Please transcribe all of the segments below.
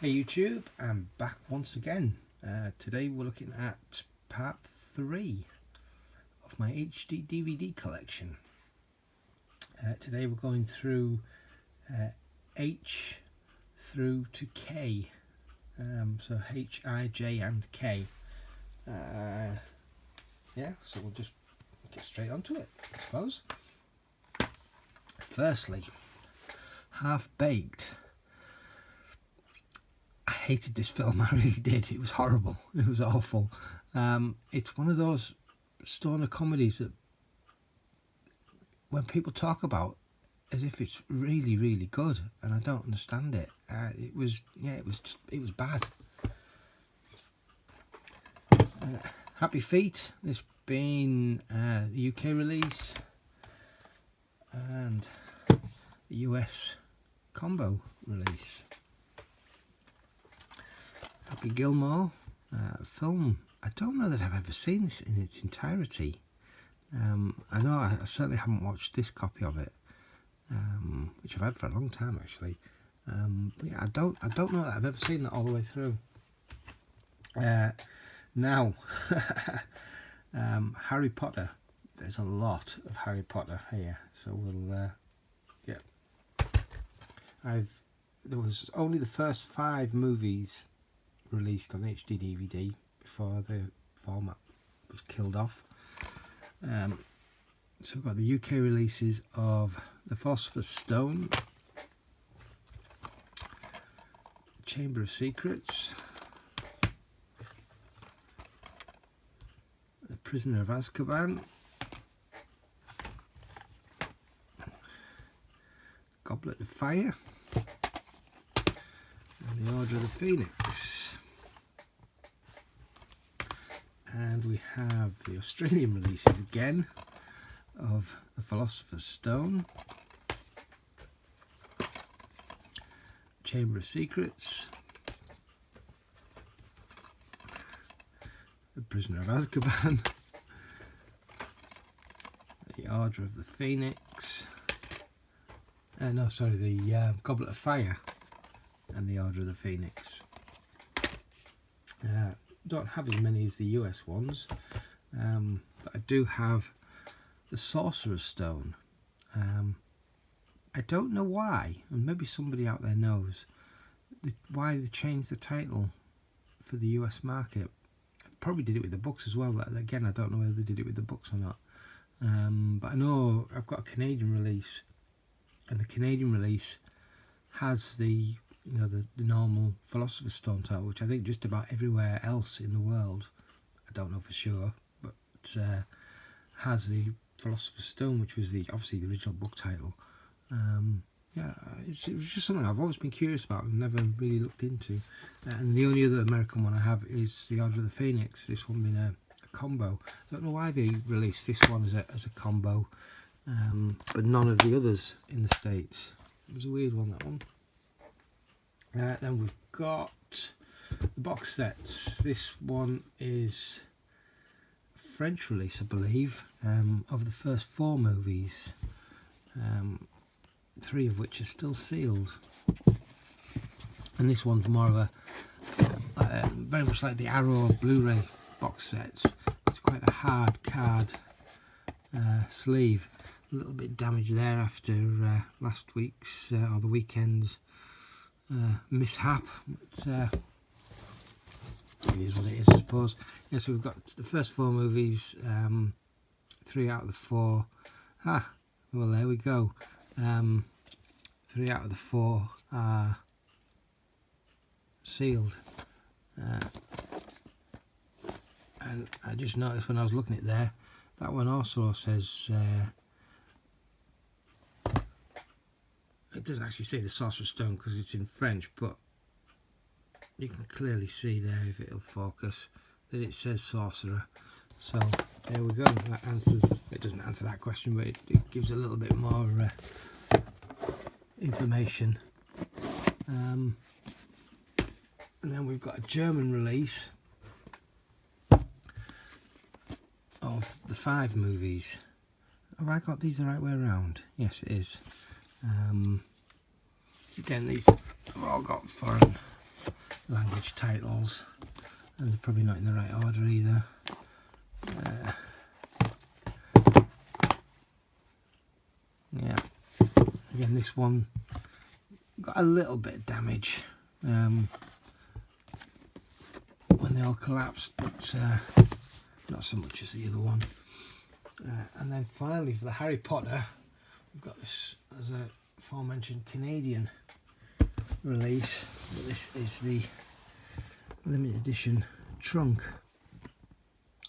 Hey YouTube, I'm back once again. Today we're looking at part 3 of my HD DVD collection. Today we're going through H through to K, so H, I, J and K. Yeah, so we'll just get straight onto it, I suppose. Firstly, Half Baked. I hated this film, I really did. It was horrible, it was awful. It's one of those stoner comedies that when people talk about as if it's really, really good, and I don't understand it. It was bad. Happy Feet, this being the UK release and the US combo release. Happy Gilmore, film. I don't know that I've ever seen this in its entirety. I know I certainly haven't watched this copy of it, which I've had for a long time actually. But yeah, I don't know that I've ever seen that all the way through. Now, Harry Potter. There's a lot of Harry Potter here, so we'll there was only the first 5 movies released on HD DVD before the format was killed off. So we've got the UK releases of The Philosopher's Stone, Chamber of Secrets, The Prisoner of Azkaban, Goblet of Fire, and The Order of the Phoenix. And we have the Australian releases again of The Philosopher's Stone, Chamber of Secrets, The Prisoner of Azkaban, The Order of the Phoenix, the Goblet of Fire and The Order of the Phoenix. Don't have as many as the US ones, but I do have the Sorcerer's Stone. I don't know why, and maybe somebody out there knows why they changed the title for the US market. Probably did it with the books as well. Again, I don't know whether they did it with the books or not. But I know I've got a Canadian release, and the Canadian release has the normal Philosopher's Stone title, which I think just about everywhere else in the world, I don't know for sure, but has the Philosopher's Stone, which was obviously the original book title. It was just something I've always been curious about and never really looked into. And the only other American one I have is The Order of the Phoenix, this one being a combo. I don't know why they released this one as a combo, but none of the others in the States. It was a weird one, that one. Then we've got the box sets. This one is a French release, I believe, of the first 4 movies, 3 of which are still sealed. And this one's more of a very much like the Arrow Blu-ray box sets. It's quite a hard card sleeve. A little bit damaged there after last week's or the weekend's mishap, but it is what it is, I suppose. Yeah, so we've got the first 4 movies, 3 out of the 4. Well, there we go. 3 out of the 4 are sealed. And I just noticed when I was looking at there, that one also says, it doesn't actually say the Sorcerer's Stone because it's in French, but you can clearly see there, if it'll focus, that it says Sorcerer. So there we go. That answers, it doesn't answer that question, but it gives a little bit more information. And then we've got a German release of the 5 movies. Have I got these the right way around? Yes, it is. Again, these have all got foreign language titles, and they're probably not in the right order either. Yeah, again this one got a little bit of damage when they all collapsed, but not so much as the other one. And then finally for the Harry Potter, we've got this as a aforementioned Canadian release, but this is the limited edition trunk.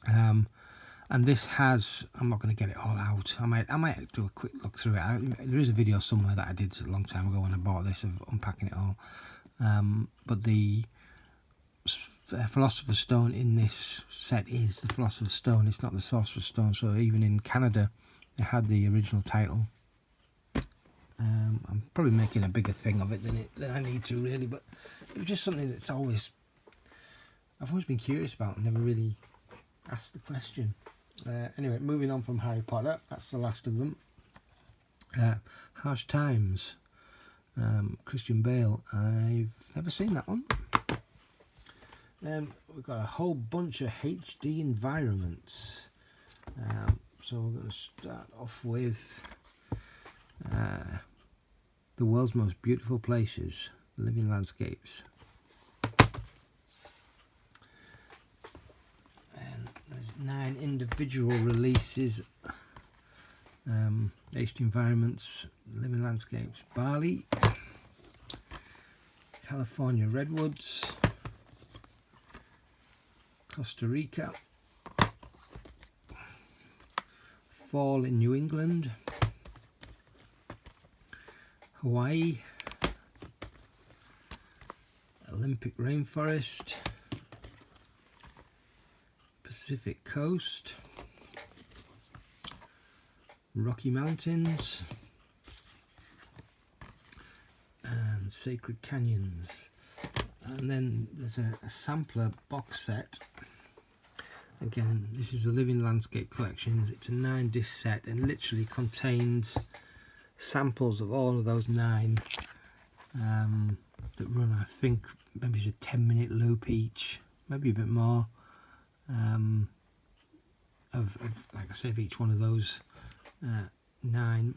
And this has, I'm not going to get it all out, I might do a quick look through it. There is a video somewhere that I did a long time ago when I bought this of unpacking it all. But the Philosopher's Stone in this set is the Philosopher's Stone, it's not the Sorcerer's Stone, so even in Canada they had the original title. I'm probably making a bigger thing of it than I need to really, but it was just something that's I've always been curious about and never really asked the question. Anyway, moving on from Harry Potter, that's the last of them. Harsh Times, Christian Bale. I've never seen that one. We've got a whole bunch of HD environments. So we're going to start off with The World's Most Beautiful Places, Living Landscapes. And there's 9 individual releases. HD environments, Living Landscapes, Bali, California Redwoods, Costa Rica, Fall in New England, Hawaii, Olympic Rainforest, Pacific Coast, Rocky Mountains, and Sacred Canyons. And then there's a sampler box set. Again, this is the Living Landscape Collections. It's a 9-disc set and literally contains samples of all of those 9 that run, I think, maybe it's a 10-minute loop each, maybe a bit more, of like I say, of each one of those 9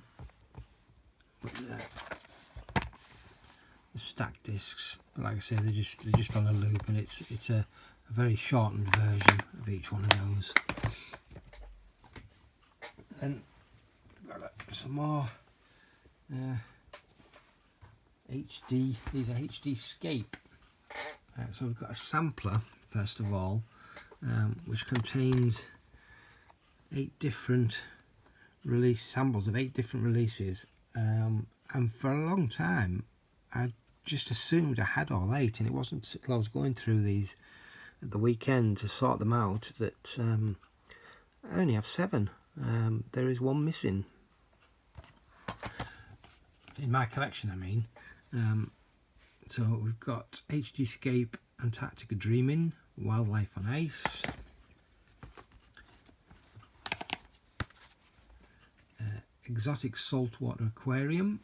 stacked discs. But like I say, they're just on a loop, and it's a very shortened version of each one of those. Then we've got some more HD. These are HD Scape. So we've got a sampler first of all, which contains 8 different release samples of 8 different releases. And for a long time, I just assumed I had all 8, and it wasn't until I was going through these at the weekend to sort them out that I only have 7. There is 1 missing in my collection, I mean. So we've got HD Scape Antarctica Dreaming, Wildlife on Ice, Exotic Saltwater Aquarium,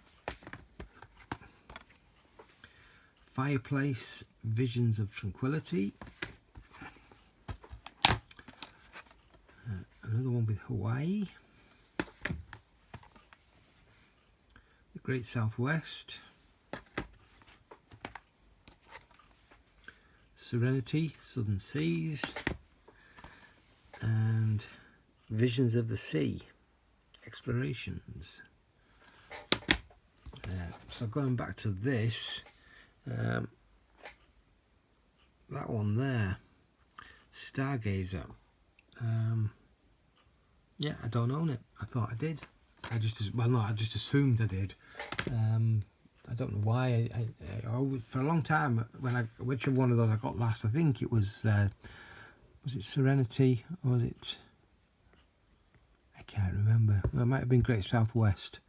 Fireplace Visions of Tranquility, another one with Hawaii, The Great Southwest, Serenity, Southern Seas, and Visions of the Sea, Explorations. So going back to this, that one there, Stargazer. Yeah, I don't own it. I thought I did. I just assumed I did. I don't know why. I always, for a long time, whichever one of those I got last, I think it was it Serenity or was it? I can't remember. Well, it might have been Great Southwest.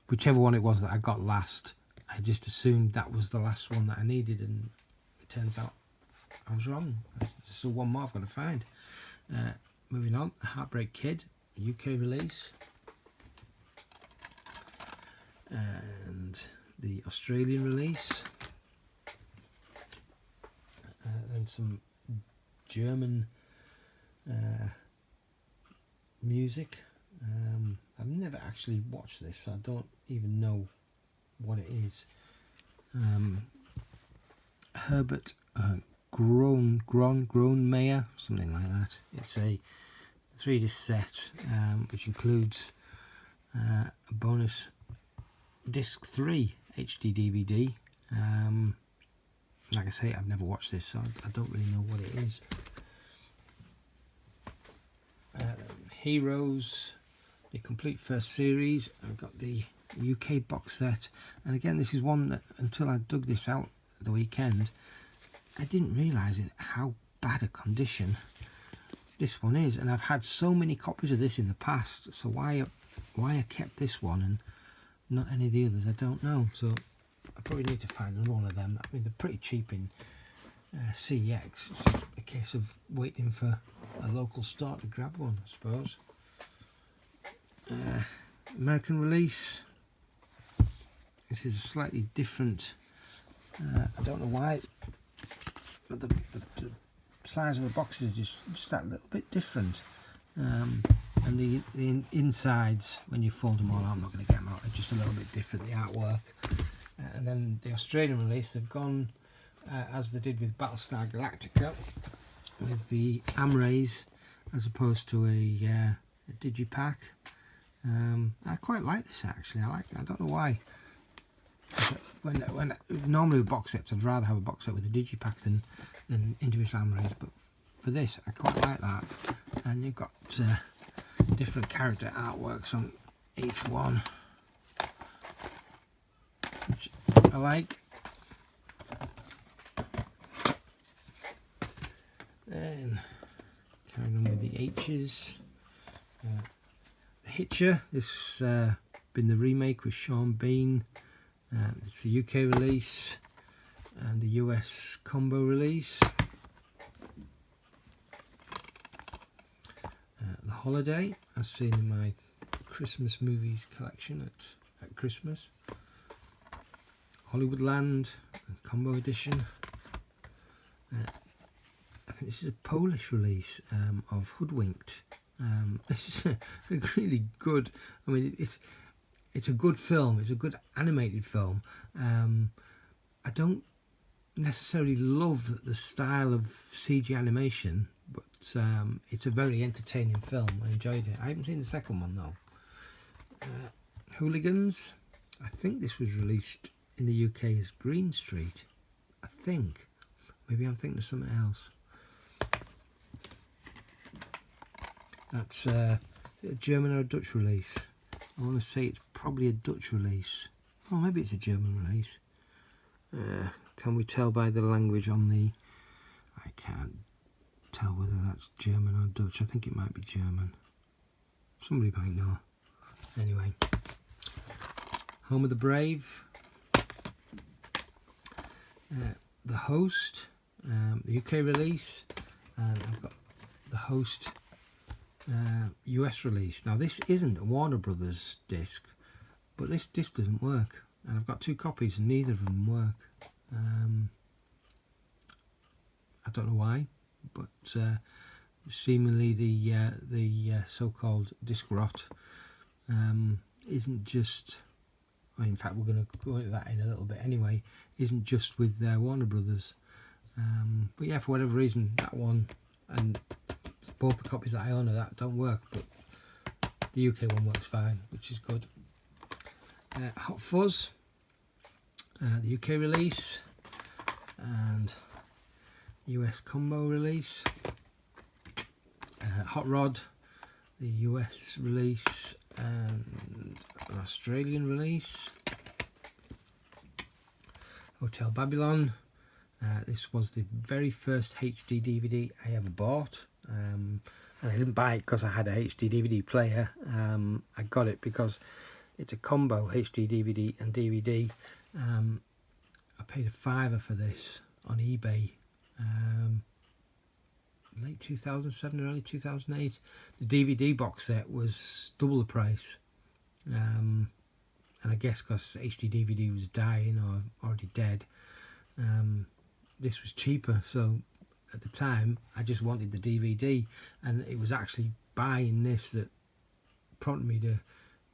Whichever one it was that I got last, I just assumed that was the last one that I needed, and it turns out I was wrong. There's still one more I've got to find. Moving on, Heartbreak Kid, UK release, and the Australian release, some German music. I've never actually watched this, so I don't even know what it is. Herbert Grönemeyer, something like that. It's a 3-disc set, which includes a bonus disc 3 HD DVD. Like I say, I've never watched this, so I don't really know what it is. Heroes, the complete first series. I've got the UK box set, and again, this is one that until I dug this out the weekend, I didn't realise how bad a condition this one is, and I've had so many copies of this in the past, so why I kept this one and not any of the others, I don't know. So I probably need to find another one of them. I mean, they're pretty cheap in CEX. It's just a case of waiting for a local store to grab one, I suppose. American release. This is a slightly different, I don't know why, but the size of the boxes is just that little bit different. And the insides, when you fold them all out, I'm not going to get them out, they're just a little bit different, the artwork. And then the Australian release, they've gone as they did with Battlestar Galactica, with the Amrays as opposed to a digipack. I quite like this actually. I don't know why. When normally with box sets, I'd rather have a box set with a digipack than individual Amrays, but for this, I quite like that. And you've got different character artworks on each one, which I like. Then carrying on with the H's. The Hitcher, this has been the remake with Sean Bean. It's the UK release and the US combo release. The Holiday, as seen in my Christmas movies collection at Christmas. Hollywoodland combo edition. I think this is a Polish release of Hoodwinked. It's really good. I mean, it's a good film. It's a good animated film. I don't necessarily love the style of CG animation, but it's a very entertaining film. I enjoyed it. I haven't seen the second one though. Hooligans. I think this was released in the UK as Green Street. I think. Maybe I'm thinking of something else. That's a German or a Dutch release. I want to say it's probably a Dutch release. Oh, maybe it's a German release. Can we tell by the language on the... I can't tell whether that's German or Dutch. I think it might be German. Somebody might know. Anyway. Home of the Brave. The Host. The UK release. And I've got the Host US release. Now this isn't a Warner Brothers disc, but this disc doesn't work, and I've got 2 copies and neither of them work. I don't know why, but seemingly the so-called disc rot isn't just, well, in fact we're going to go into that in a little bit anyway, isn't just with Warner Brothers. But yeah, for whatever reason that one and both the copies that I own of that don't work, but the UK one works fine, which is good. Hot Fuzz, the UK release, and US combo release. Hot Rod, the US release and an Australian release. Hotel Babylon. This was the very first HD DVD I ever bought. And I didn't buy it because I had a HD DVD player. I got it because it's a combo HD DVD and DVD. I paid a £5 for this on eBay, late 2007 or early 2008. The DVD box set was double the price, and I guess because HD DVD was dying or already dead, this was cheaper. So at the time I just wanted the DVD, and it was actually buying this that prompted me to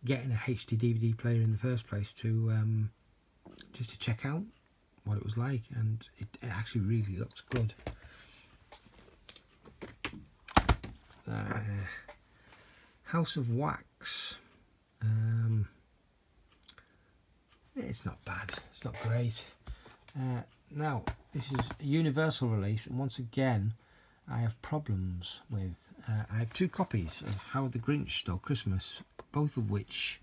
getting a HD DVD player in the first place, to just to check out what it was like, and it actually really looks good. House of Wax. It's not bad, it's not great. Now, this is a Universal release, and once again I have problems with. I have 2 copies of How the Grinch Stole Christmas, both of which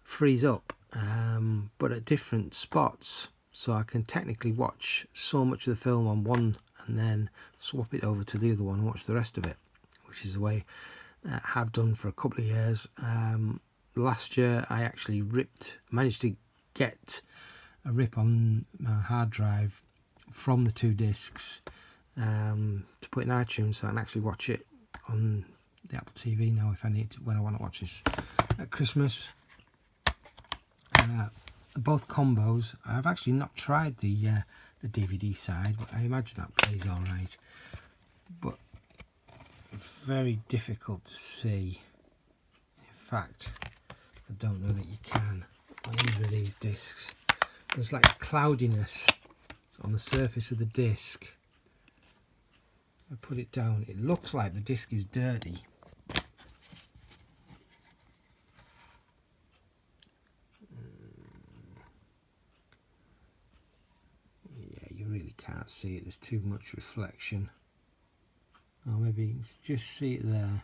freeze up, but at different spots, so I can technically watch so much of the film on one and then swap it over to the other one and watch the rest of it, which is the way I have done for a couple of years. Last year I actually managed to get a rip on my hard drive from the 2 discs to put in iTunes, so I can actually watch it on the Apple TV now if I need to, when I want to watch this at Christmas. Both combos. I've actually not tried the DVD side, but I imagine that plays all right. But it's very difficult to see. In fact, I don't know that you can on either of these discs. There's like a cloudiness on the surface of the disc. I put it down, it looks like the disc is dirty. Yeah, you really can't see it, there's too much reflection. Or maybe you can just see it there.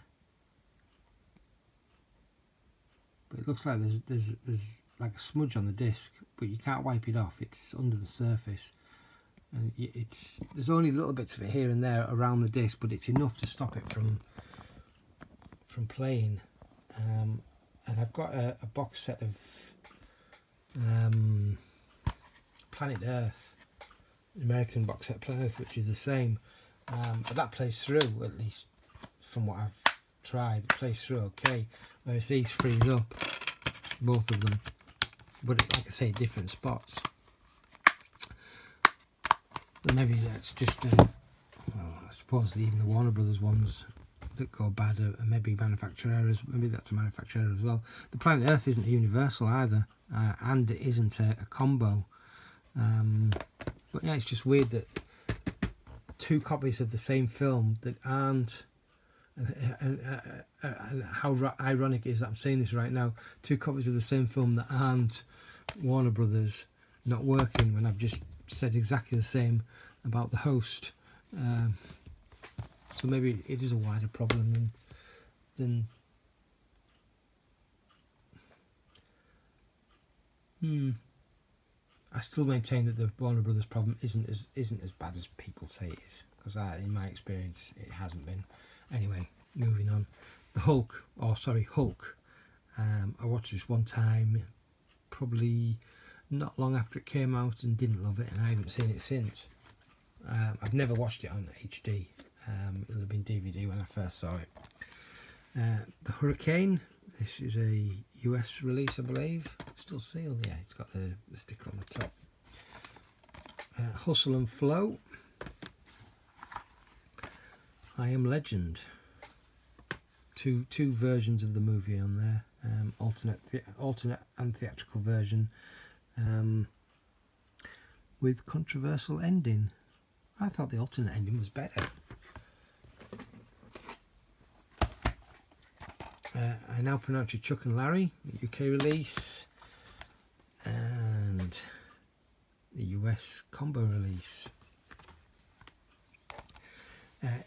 But it looks like there's like a smudge on the disc, but you can't wipe it off, it's under the surface. And there's only little bits of it here and there around the disc, but it's enough to stop it from playing. And I've got a box set of Planet Earth, the American box set Planet Earth, which is the same, but that plays through, at least from what I've tried. It plays through okay, whereas these freeze up, both of them, but like I say, different spots. But maybe that's just well, I suppose even the Warner Brothers ones that go bad are maybe manufacturer errors. Maybe that's a manufacturer error as well. The Planet Earth isn't a Universal either, and it isn't a combo. But yeah, it's just weird that 2 copies of the same film that aren't, and how ironic it is that I'm saying this right now, 2 copies of the same film that aren't Warner Brothers not working, when I've just said exactly the same about The Host. So maybe it is a wider problem than I still maintain that the Warner Brothers problem isn't as bad as people say it is, because in my experience it hasn't been. Anyway, moving on. The Hulk. I watched this one time, probably not long after it came out, and didn't love it, and I haven't seen it since. I've never watched it on HD. It'll have been DVD when I first saw it. The Hurricane. This is a US release, I believe. Still sealed, yeah. It's got the sticker on the top. Hustle and Flow. I Am Legend. Two versions of the movie on there. Alternate and theatrical version. With controversial ending. I thought the alternate ending was better. I Now Pronounce You Chuck and Larry, the UK release, and the US combo release.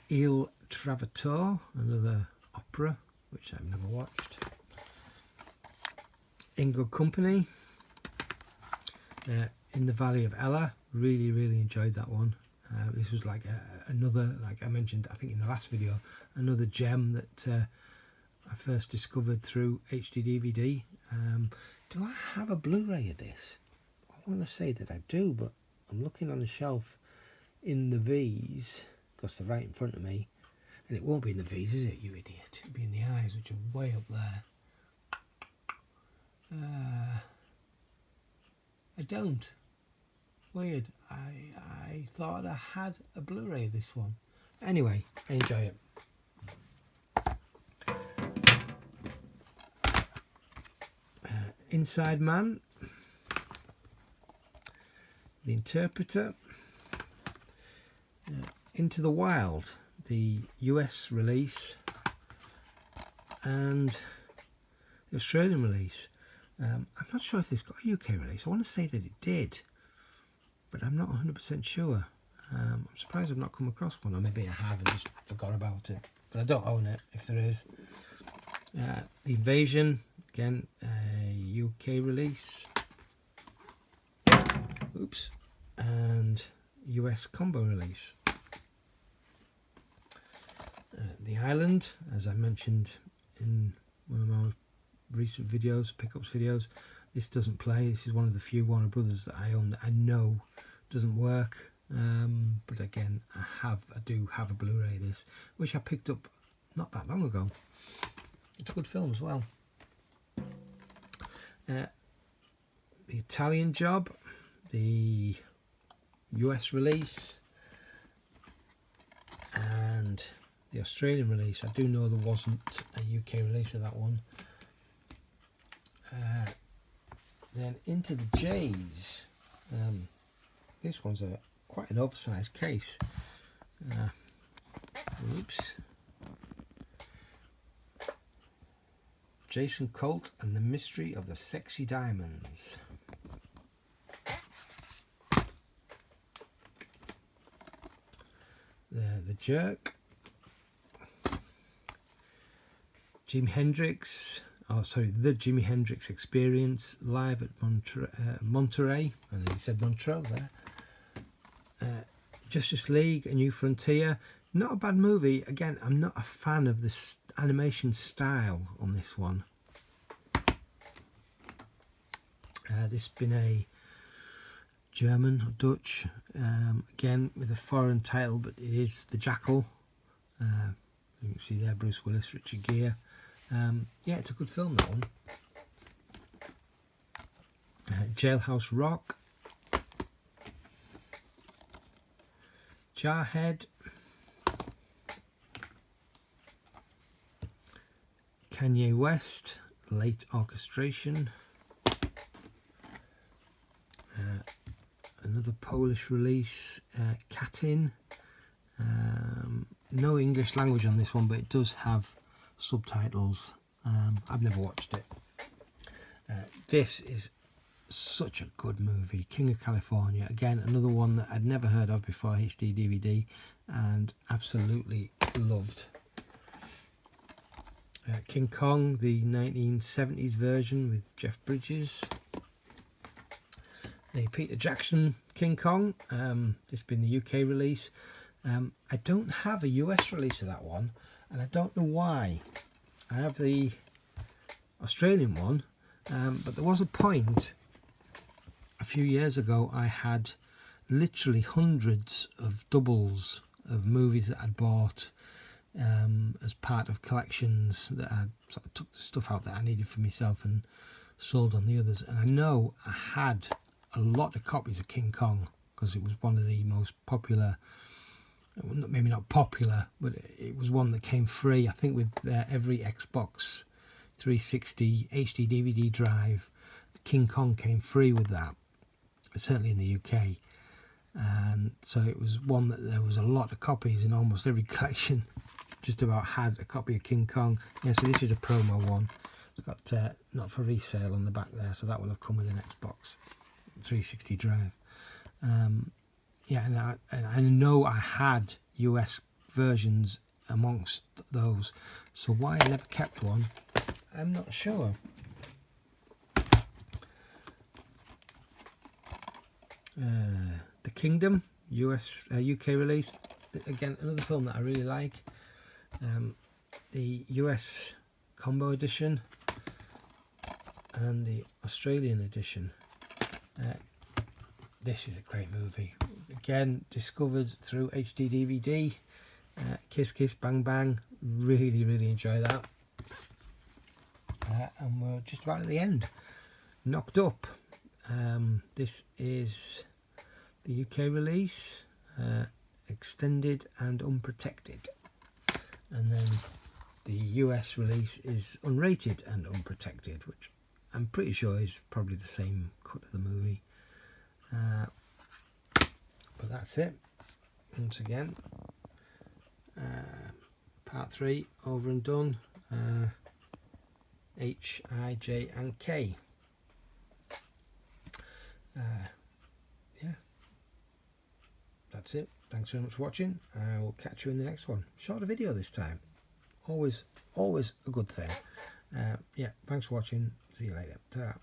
Il Trovatore, another opera, which I've never watched. In Good Company. In the Valley of Ella, really enjoyed that one. This was like another, like I mentioned, I think in the last video, another gem that I first discovered through HD DVD. Do I have a Blu-ray of this? I want to say that I do, but I'm looking on the shelf in the V's, because they're right in front of me, and it won't be in the V's, is it, you idiot? It'll be in the I's, which are way up there. I don't. weird. I thought I had a Blu-ray of this one. Anyway, I enjoy it. Inside Man, The Interpreter, Into the Wild, the US release, and the Australian release. I'm not sure if this got a UK release. I want to say that it did, but I'm not 100% sure. I'm surprised I've not come across one, or maybe I have and just forgot about it, but I don't own it if there is. The Invasion, again, UK release. Oops. And US combo release. The Island, as I mentioned in one of my recent videos, pickups videos, this doesn't play. This is one of the few Warner Brothers that I own that I know doesn't work. But again, I do have a Blu-ray of this, which I picked up not that long ago. It's a good film as well. The Italian Job, the US release, and the Australian release. I do know there wasn't a UK release of that one. Then Into the Jays. This one's quite an oversized case. Oops. Jason Colt and the Mystery of the Sexy Diamonds. The Jerk. Jimi Hendrix. Oh, sorry, The Jimi Hendrix Experience, live at Monterey. And he said Montreux there. Justice League, A New Frontier. Not a bad movie. Again, I'm not a fan of this animation style on this one. This has been a German or Dutch, again with a foreign title, but it is The Jackal. You can see there Bruce Willis, Richard Gere. Yeah, it's a good film, that one. Jailhouse Rock. Jarhead. Kanye West, Late Orchestration. Another Polish release, Katin. No English language on this one, but it does have subtitles. I've never watched it. This is such a good movie. King of California, again another one that I'd never heard of before HD DVD and absolutely loved. King Kong, the 1970s version with Jeff Bridges. The Peter Jackson King Kong, this been the UK release. I don't have a US release of that one, and I don't know why. I have the Australian one, but there was a point a few years ago I had literally hundreds of doubles of movies that I'd bought as part of collections that I sort of took the stuff out that I needed for myself and sold on the others. And I know I had a lot of copies of King Kong because it was one of the most popular, maybe not popular, but it was one that came free, I think, with every Xbox 360 HD DVD drive. King Kong came free with that, certainly in the UK. And so it was one that there was a lot of copies in almost every collection. Just about had a copy of King Kong. Yeah, so this is a promo one. It's got not for resale on the back there, so that will have come with an Xbox 360 drive. Yeah, and I know I had US versions amongst those, so why I never kept one, I'm not sure. The Kingdom, UK release. Again, another film that I really like. The US combo edition and the Australian edition. This is a great movie. Again, discovered through HD DVD. Kiss Kiss Bang Bang. Really, really enjoy that. And we're just about at the end. Knocked Up. This is the UK release, extended and unprotected, and then the US release is unrated and unprotected, which I'm pretty sure is probably the same cut of the movie. But that's it. Once again, part 3 over and done. H, I, J and K. Yeah, that's it. Thanks very much for watching. I will catch you in the next one. Shorter video this time. Always a good thing. Yeah, thanks for watching. See you later. Ta-ra.